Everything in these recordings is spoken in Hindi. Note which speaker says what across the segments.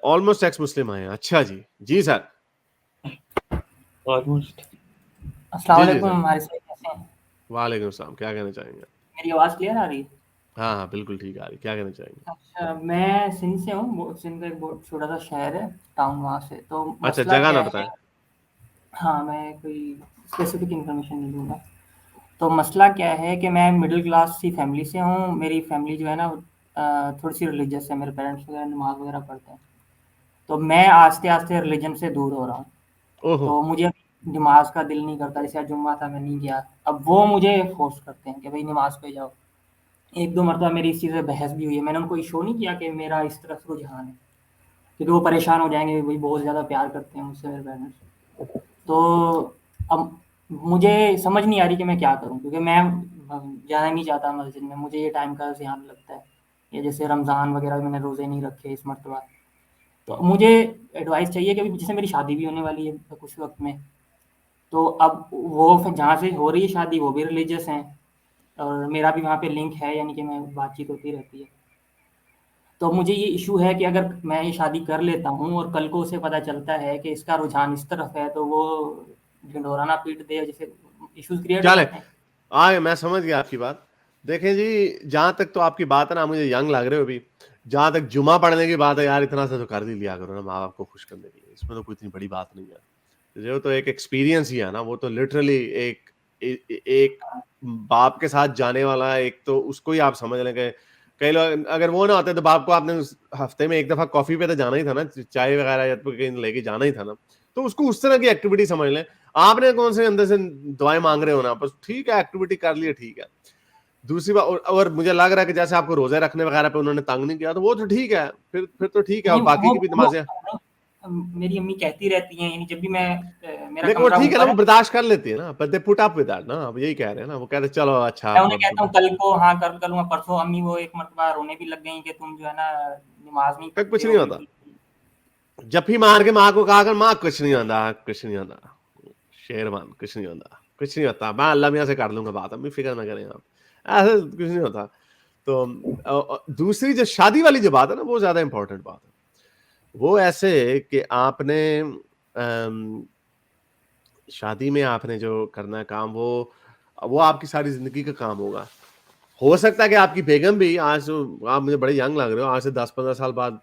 Speaker 1: ऑलमोस्ट एक्स मुस्लिम हैं। अच्छा जी, जी सर।
Speaker 2: ऑलमोस्ट।
Speaker 1: जी
Speaker 3: अस्सलाम
Speaker 1: जी
Speaker 3: वालेकुम
Speaker 1: सर,
Speaker 3: हमारे से कैसे हैं?
Speaker 1: वालेकुम सलाम, क्या कहना चाहेंगे?
Speaker 3: मेरी आवाज़ क्लियर आ रही है?
Speaker 1: हाँ हाँ बिल्कुल ठीक आ रही, क्या कहना चाहेंगे?
Speaker 3: अच्छा, मैं सिंध से हूँ। सिंध का एक बहुत छोटा सा शहर है, टाउन वहाँ से। तो
Speaker 1: अच्छा,
Speaker 3: मसला
Speaker 1: जगह
Speaker 3: क्या
Speaker 1: ना
Speaker 3: है,
Speaker 1: बताएं।
Speaker 3: हाँ, मैं कोई स्पेसिफिक इन्फॉर्मेशन नहीं दूंगा। तो मसला क्या है कि मैं मिडिल क्लास सी फैमिली से हूँ। मेरी फैमिली जो है ना, थोड़ी सी रिलीजियस है। मेरे पेरेंट्स वगैरह नमाज वगैरह पढ़ते हैं। तो मैं आस्ते आस्ते रिलीजन से दूर हो रहा हूँ।
Speaker 1: ओहो।
Speaker 3: तो मुझे नमाज का दिल नहीं करता। जैसे आज जुम्मा था, मैं नहीं गया। अब वो मुझे फोर्स करते हैं कि भाई नमाज पे जाओ। एक दो मरतबा मेरी इस चीज़ पे बहस भी हुई है। मैंने उनको शो नहीं किया कि मेरा इस तरफ रुझान है, क्योंकि वो परेशान हो जाएंगे। भाई बहुत ज़्यादा प्यार करते हैं मुझसे मेरे पेरेंट्स। तो अब मुझे समझ नहीं आ रही कि मैं क्या करूं, क्योंकि मैं जाना नहीं चाहता मस्जिद में। मुझे ये टाइम का ध्यान लगता है। ये जैसे रमज़ान वगैरह मैंने रोज़े नहीं रखे इस मरतबा। तो मुझे एडवाइस चाहिए कि अभी जैसे मेरी शादी भी होने वाली है कुछ वक्त में। तो अब वो फिर जहाँ से हो रही है शादी, वो भी रिलीजियस हैं और मेरा भी वहाँ पे लिंक है, यानी कि मैं बातचीत होती रहती है। तो मुझे ये इशू है कि अगर मैं ये शादी कर लेता हूँ और कल को उसे पता चलता है कि इसका रुझान इस तरफ है, तो वो ढिंढोरा ना पीट दे, जैसे इश्यूज क्रिएट हो
Speaker 1: चले,
Speaker 3: जाते हैं।
Speaker 1: आगे मैं समझ गया आपकी बात। देखें जी, जहां तक तो आपकी बात है ना, मुझे यंग लग रहे हो अभी। जहां तक जुमा पढ़ने की बात है यार, इतना सा तो कर ही लिया करो ना माँ बाप को खुश करने के लिए, इसमें तो कोई इतनी बड़ी बात नहीं है। जो तो एक एक्सपीरियंस ही है ना, वो तो लिटरली एक बाप के साथ जाने वाला, एक तो उसको ही आप समझ लें कि कई लोग अगर वो ना होते तो बाप को आपने उस हफ्ते में एक दफा कॉफी पे तो जाना ही था ना, चाय वगैरह या तो कहीं लेके जाना ही था ना। तो उसको उस तरह की एक्टिविटी समझ लें। आपने कौन से अंदर से दुआएं मांग रहे हो ना, बस ठीक है, एक्टिविटी कर लिए, ठीक है। दूसरी बात, और मुझे लग रहा है कि जैसे आपको रोजे रखने वगैरह पे उन्होंने तंग नहीं किया, तो वो तो ठीक है, फिर तो ठीक है। और
Speaker 3: नहीं,
Speaker 1: बाकी की भी नमाजें,
Speaker 3: मेरी अम्मी कहती रहती हैं, यानी जब भी मैं मेरा
Speaker 1: लेकिन वो
Speaker 3: कमरा
Speaker 1: ठीक है ना,
Speaker 3: ऊपर
Speaker 1: वो
Speaker 3: है।
Speaker 1: बर्दाश्त कर लेती है ना, but they put up with that ना। अब यही कह रहे हैं ना, वो कहते हैं चलो अच्छा
Speaker 3: मैं उन्हें कहता हूँ कल को हाँ कर करूँगा, परसों अम्मी वो एक मरतबा रोने भी लग गई कि तुम जो है ना नमाज नहीं
Speaker 1: कुछ
Speaker 3: पढ़ते
Speaker 1: नहीं
Speaker 3: हो
Speaker 1: होता।
Speaker 3: बिल्कुल।
Speaker 1: जब भी मार के माँ को कहा कर, माँ कुछ नहीं होता, कुछ नहीं होता, शेरवान कुछ नहीं होता, कुछ नहीं होता, मैं अल्लाह मियाँ से कर लूंगा बात, अम्मी फिक्र ना करें आप, ऐसे कुछ नहीं होता। तो दूसरी जो शादी वाली जो बात है ना, वो ज्यादा इंपॉर्टेंट बात है। वो ऐसे कि आपने अम, शादी में आपने जो करना है काम, वो आपकी सारी जिंदगी का काम होगा। हो सकता है कि आपकी बेगम भी आज आप मुझे बड़े यंग लग रहे हो, आज से 10-15 साल बाद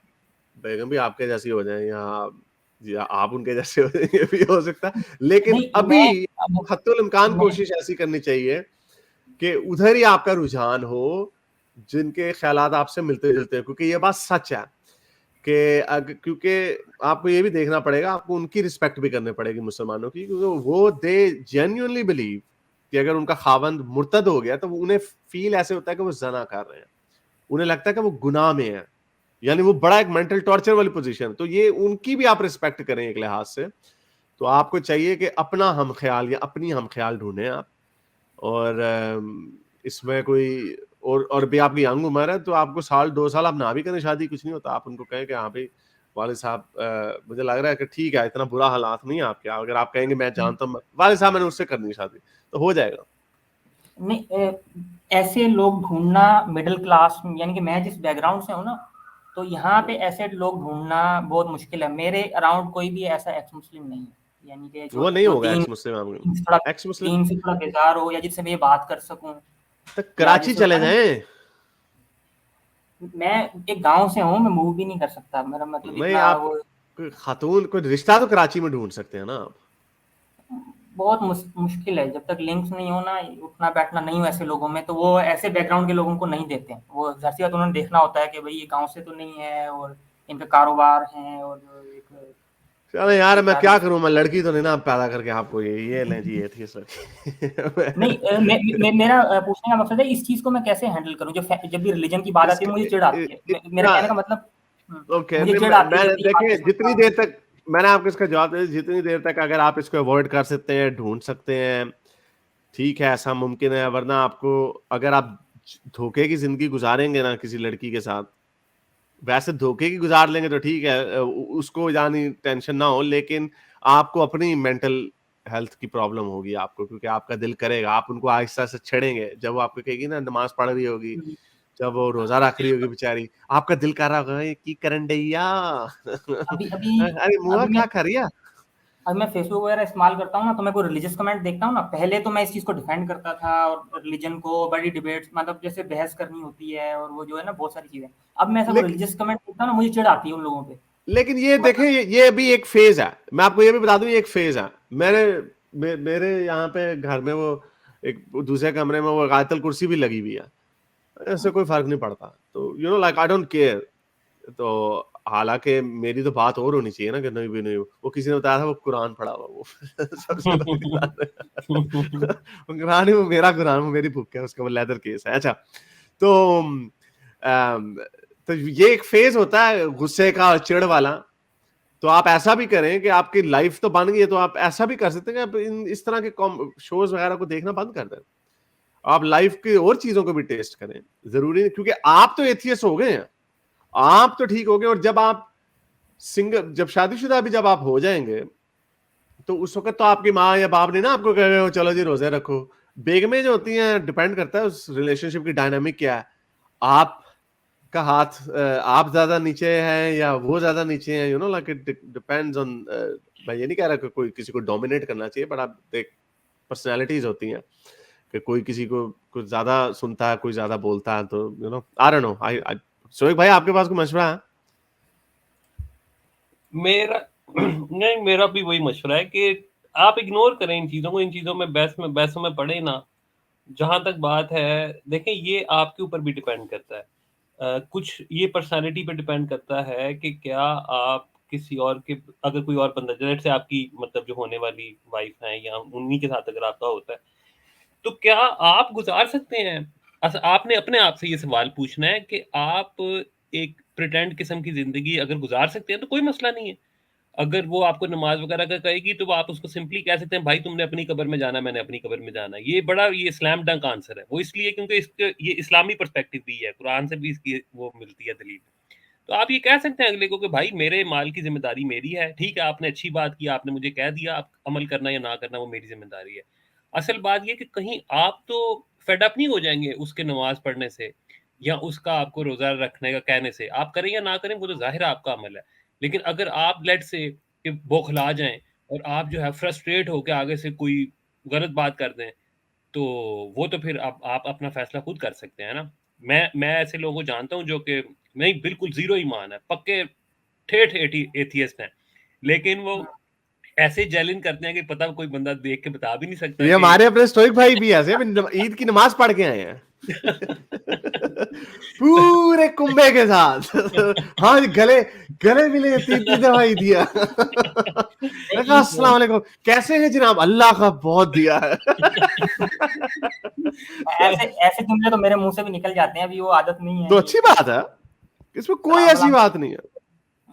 Speaker 1: बेगम भी आपके जैसी हो जाए, या आप उनके जैसे हो जाए, ये भी हो सकता है। लेकिन
Speaker 3: नहीं
Speaker 1: अभी
Speaker 3: मैं अब
Speaker 1: हत्तुल इम्कान
Speaker 3: मैं
Speaker 1: कोशिश ऐसी करनी चाहिए कि उधर ही आपका रुझान हो जिनके ख्यालात आपसे मिलते जुलते हैं, क्योंकि ये बात सच है कि क्योंकि आपको ये भी देखना पड़ेगा, आपको उनकी रिस्पेक्ट भी करनी पड़ेगी मुसलमानों की, क्योंकि वो दे जेन्युइनली बिलीव कि अगर उनका खावंद मुर्तद हो गया तो उन्हें फील ऐसे होता है कि वो जना कर रहे हैं, उन्हें लगता है कि वो गुनाह में है, यानी वो बड़ा एक मेंटल टॉर्चर वाली पोजीशन है। तो ये उनकी भी आप रिस्पेक्ट करें एक लिहाज से। तो आपको चाहिए कि अपना हम ख्याल या अपनी हम ख्याल ढूंढें आप। और इसमें कोई और भी आपकी यंग उम्र है, तो आपको 1-2 साल आप ना भी करें शादी, कुछ नहीं होता। आप उनको कहें कि हाँ भाई वाले साहब, मुझे लग रहा है कि ठीक है, इतना बुरा हालात नहीं है आपके। अगर आप कहेंगे मैं जानता हूँ वाले साहब मैंने उससे करनी है शादी, तो हो जाएगा।
Speaker 3: नहीं ऐसे लोग ढूंढना मिडिल क्लास, यानी कि मैं जिस बैकग्राउंड से हूँ ना, तो यहाँ पे ऐसे लोग ढूंढना बहुत मुश्किल है। मेरे अराउंड कोई भी ऐसा एक्स मुस्लिम नहीं है, यानी कि जो
Speaker 1: वो नहीं
Speaker 3: जो
Speaker 1: होगा
Speaker 3: दीन
Speaker 1: एक्स मुस्लिम।
Speaker 3: दीन से थोड़ा
Speaker 1: एक्स मुस्लिम
Speaker 3: दीन से थोड़ा बेजार हो, या जिससे मैं ये बात कर सकूं,
Speaker 1: तो
Speaker 3: या
Speaker 1: कराची
Speaker 3: जैसे
Speaker 1: चले
Speaker 3: होता है ना।
Speaker 1: जाएं।
Speaker 3: मैं एक गांव से हूँ, मैं मूव भी नहीं कर सकता। मेरा मतलब
Speaker 1: नहीं,
Speaker 3: इतना
Speaker 1: आप
Speaker 3: वो
Speaker 1: कोई खातून कोई रिश्ता तो कराची में ढूंढ सकते हैं ना आप।
Speaker 3: बहुत मुश्किल है। जब तक लिंक्स नहीं हो ना, उठना बैठना नहीं हो ऐसे लोगों में, तो वो ऐसे बैकग्राउंड के लोगों को नहीं देते हैं। वो ज़ाहिर सी बात, उन्होंने देखना होता है कि भाई ये गांव से तो नहीं है और इनका कारोबार है और जो एक
Speaker 1: चलो यार, मैं
Speaker 3: बेचारे।
Speaker 1: क्या करूं, मैं लड़की तो नहीं ना पैदा करके आपको ये लें जी, एथियस्ट
Speaker 3: नहीं मेरा पूछने का मकसद है इस चीज़ को मैं कैसे हैंडल करूँ। जब भी रिलीजन की बात आती है मुझे चिढ़ आती है। मेरा
Speaker 1: इसका
Speaker 3: कहने का मतलब
Speaker 1: ओके,
Speaker 3: मुझे चिढ़ आती है
Speaker 1: मैं
Speaker 3: जब भी ये बातें
Speaker 1: देखिए,
Speaker 3: सुनता
Speaker 1: जितनी
Speaker 3: हूँ।
Speaker 1: देर तक मैंने आपको इसका जवाब दिया, जितनी देर तक अगर आप इसको अवॉइड कर सकते हैं, ढूंढ सकते हैं, ठीक है, ऐसा मुमकिन है। वरना आपको, अगर आप धोखे की जिंदगी गुजारेंगे ना किसी लड़की के साथ, वैसे धोखे की गुजार लेंगे तो ठीक है, उसको जानी टेंशन ना हो, लेकिन आपको अपनी मेंटल हेल्थ की प्रॉब्लम होगी आपको, क्योंकि आपका दिल करेगा, आप उनको आहिस्ता से छेड़ेंगे। जब वो आपको कहेगी ना नमाज पढ़ रही होगी, जब वो रोजा रख रही होगी बेचारी, आपका दिल कर रहा होगा की करन डैया
Speaker 3: अभी अभी
Speaker 1: अरे मुआ
Speaker 3: अभी
Speaker 1: क्या
Speaker 3: मैं
Speaker 1: कर रही है।
Speaker 3: अब मैं फेसबुक वगैरह इस्तेमाल करता हूँ ना, तो मैं कोई रिलीजियस कमेंट देखता हूँ ना, पहले तो मैं इस चीज़ को डिफेंड करता था और रिलीजन को बड़ी डिबेट्स, मतलब जैसे बहस करनी होती है और वो जो है ना बहुत सारी चीज़ें। अब मैं ऐसा कोई
Speaker 1: लेकिन
Speaker 3: रिलीजियस कमेंट देखता हूँ ना, मुझे चिढ़ आती है उन लोगों पे।
Speaker 1: लेकिन ये देखें,
Speaker 3: मतलब
Speaker 1: ये भी एक फेज है। मैं आपको ये भी बता दूं, ये एक फेज है। मेरे यहाँ पे घर में वो एक दूसरे कमरे में वो आयतल कुर्सी भी लगी हुई है, ऐसे कोई फर्क नहीं पड़ता। तो you know like I don't care. तो हालांकि मेरी तो बात और होनी चाहिए ना कि नहीं भी नहीं, वो किसी ने बताया था वो कुरान पढ़ा हुआ वो सबसे बड़ी बात है वो कुरान ही, वो मेरा कुरान, वो मेरी बुक है, उसका वो लेदर केस है। अच्छा, तो अम, तो ये एक फेज होता है गुस्से का और चिढ़ वाला। तो आप ऐसा भी करें कि आपकी लाइफ तो बन गई है, तो आप ऐसा भी कर सकते हैं कि आप इस तरह के शोज वगैरह को देखना बंद कर दें। आप लाइफ की और चीजों को भी टेस्ट करें। जरूरी नहीं, क्योंकि आप तो एथियस्ट हो गए हैं, आप तो ठीक हो गए। और जब आप सिंगल, जब शादीशुदा भी जब आप हो जाएंगे, तो उस वक्त तो आपकी माँ या बाप ने ना आपको कह रहे हो चलो जी रोजे रखो। बेगमें जो होती हैं, डिपेंड करता है उस रिलेशनशिप की डायनामिक क्या है। आप का हाथ आप ज्यादा नीचे है या वो ज्यादा नीचे है, you know like it depends on. मैं ये नहीं कह रहा कि कोई किसी को डोमिनेट करना चाहिए, बट आप देख, पर्सनैलिटीज होती हैं कि कोई किसी को कुछ ज्यादा सुनता है, कोई ज्यादा बोलता है, तो you know I don't know. I Shoaib भाई, आपके पास कोई मशवरा है?
Speaker 2: मेरा नहीं, मेरा भी वही मशवरा है कि आप इग्नोर करें इन चीज़ों को, इन चीज़ों में बहसों में पड़े ना। जहाँ तक बात है, देखें, ये आपके ऊपर भी डिपेंड करता है। कुछ ये पर्सनालिटी पे डिपेंड करता है कि क्या आप किसी और के, अगर कोई और बंदा जैसे आपकी मतलब जो होने वाली वाइफ है या उन्हीं के साथ अगर आपका होता है, तो क्या आप गुजार सकते हैं? आपने अपने आप से ये सवाल पूछना है कि आप एक प्रिटेंड किस्म की जिंदगी अगर गुजार सकते हैं तो कोई मसला नहीं है। अगर वो आपको नमाज वगैरह का कहेगी तो आप उसको सिंपली कह सकते हैं, भाई तुमने अपनी कब्र में जाना, मैंने अपनी कब्र में जाना। ये बड़ा ये स्लैम डंक आंसर है। वो इसलिए क्योंकि इसके ये इस्लामी पर्सपेक्टिव भी है, कुरान से भी इसकी वो मिलती है दलील। तो आप ये कह सकते हैं अगले को कि भाई मेरे माल की जिम्मेदारी मेरी है, ठीक है आपने अच्छी बात की, आपने मुझे कह दिया, आप अमल करना या ना करना वो मेरी जिम्मेदारी है। असल बात ये कि कहीं आप तो फेड अप नहीं हो जाएंगे उसके नमाज पढ़ने से या उसका आपको रोजा रखने का कहने से। आप करें या ना करें वो तो जाहिर है आपका अमल है। लेकिन अगर आप लेट से कि बौखला जाएं और आप जो है फ्रस्ट्रेट होकर आगे से कोई गलत बात कर दें, तो वो तो फिर आप अपना फैसला खुद कर सकते हैं ना। मैं ऐसे लोगों को जानता हूँ जो कि नहीं बिल्कुल जीरो ईमान है, पक्के ठेठ एथियस्ट हैं, लेकिन वो ऐसे जेलिन करते हैं कि पता कोई बंदा देख के बता भी नहीं सकता
Speaker 1: ये
Speaker 2: कि
Speaker 1: हमारे अपने स्टोइक भाई भी ऐसे ईद की नमाज पढ़ के आए हैं पूरे कुंबे के साथ हाँ जी, गले गले मिले, तीन दवाई दिया मैं कहा अस्सलाम वालेकुम, कैसे हैं जनाब, अल्लाह का बहुत दिया है
Speaker 3: ऐसे ऐसे जुमले तो मेरे मुंह से भी निकल जाते हैं, अभी वो आदत नहीं है।
Speaker 1: तो अच्छी बात है, इसमें कोई
Speaker 3: सलाम
Speaker 1: ऐसी
Speaker 3: वलाम।
Speaker 1: बात नहीं है।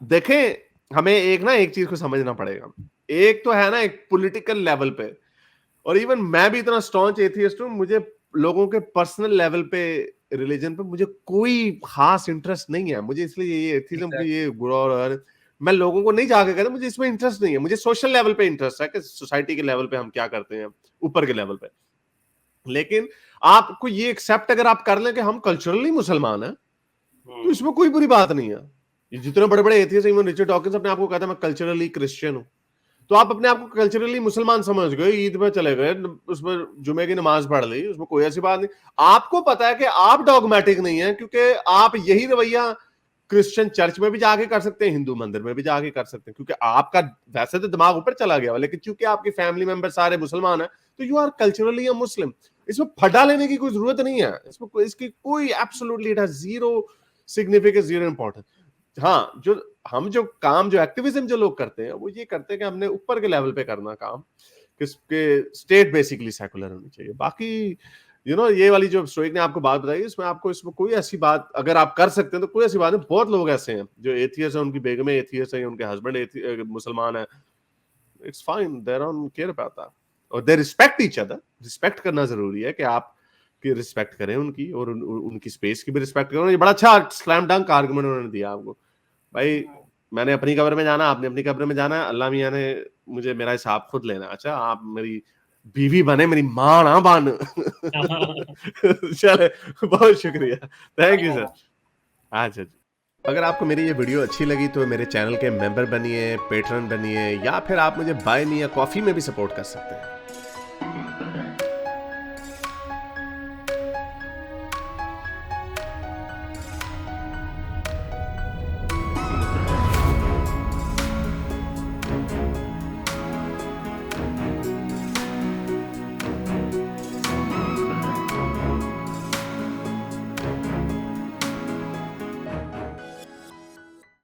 Speaker 1: देखें, हमें एक चीज को समझना पड़ेगा। एक तो है ना एक पॉलिटिकल लेवल पे, और इवन मैं भी इतना स्टॉन्च एथियस्ट हूं, मुझे लोगों के पर्सनल लेवल पे रिलीजन पे मुझे कोई खास इंटरेस्ट नहीं है। मुझे इसलिए ये एथिज्म की ये बुरा, और मैं लोगों को नहीं जाके कहता, मुझे इसमें इंटरेस्ट नहीं है। मुझे सोशल लेवल पे इंटरेस्ट है कि सोसाइटी के लेवल पे हम क्या करते हैं, ऊपर के लेवल पे। लेकिन आपको ये एक्सेप्ट अगर आप कर लें कि हम कल्चरली मुसलमान हैं, तो इसमें कोई बुरी बात नहीं है। ये जितने बड़े बड़े एथियस्ट, इवन रिचर्ड डॉकिंस अपने आप को कहता है मैं कल्चरली क्रिश्चियन हूं। तो आप अपने आप को कल्चरली मुसलमान समझ गए, ईद में चले गए, उसमें जुमे की नमाज पढ़ ली, उसमें कोई ऐसी बात नहीं। आपको पता है कि आप डॉगमेटिक नहीं है, क्योंकि आप यही रवैया क्रिश्चियन चर्च में भी जाके कर सकते हैं, हिंदू मंदिर में भी जाके कर सकते हैं, क्योंकि आपका वैसे तो दिमाग ऊपर चला गया, लेकिन क्योंकि आपकी फैमिली मेंबर सारे मुसलमान है, तो यू आर कल्चरली अ मुस्लिम। इसमें फटा लेने की कोई जरूरत नहीं है, इसमें इसकी कोई absolutely it has zero significance, zero importance. हाँ, जो काम, जो एक्टिविज्म जो लोग करते हैं, वो ये करते हैं कि हमने ऊपर के लेवल पे करना काम, किसके स्टेट बेसिकली सेकुलर होनी चाहिए। बाकी यू नो ये वाली जो स्टोइक ने आपको बात बताई, इसमें कोई ऐसी बात अगर आप कर सकते हैं तो कोई ऐसी बात नहीं। बहुत लोग ऐसे हैं जो एथियस्ट है, उनकी बेगमें एथियस्ट है, उनके हस्बैंड मुसलमान है, it's fine, they don't care about that, और they respect each other. Respect करना जरूरी है कि आप की रिस्पेक्ट करें उनकी, और उनकी स्पेस की भी रिस्पेक्ट करें। ये बड़ा अच्छा स्लैम डंक आर्गुमेंट उन्होंने दिया आपको, भाई मैंने अपनी कब्र में जाना, आपने अपनी कब्र में जाना, अल्लाह मियां ने मुझे मेरा हिसाब खुद लेना। अच्छा, आप मेरी बीवी बने मेरी माँ ना बन। चले, बहुत शुक्रिया, थैंक यू सर। अच्छा जी, अगर आपको मेरी ये वीडियो अच्छी लगी तो मेरे चैनल के मेंबर बनिए, पेट्रन बनिए, या फिर आप मुझे बाय मी या कॉफी में भी सपोर्ट कर सकते हैं।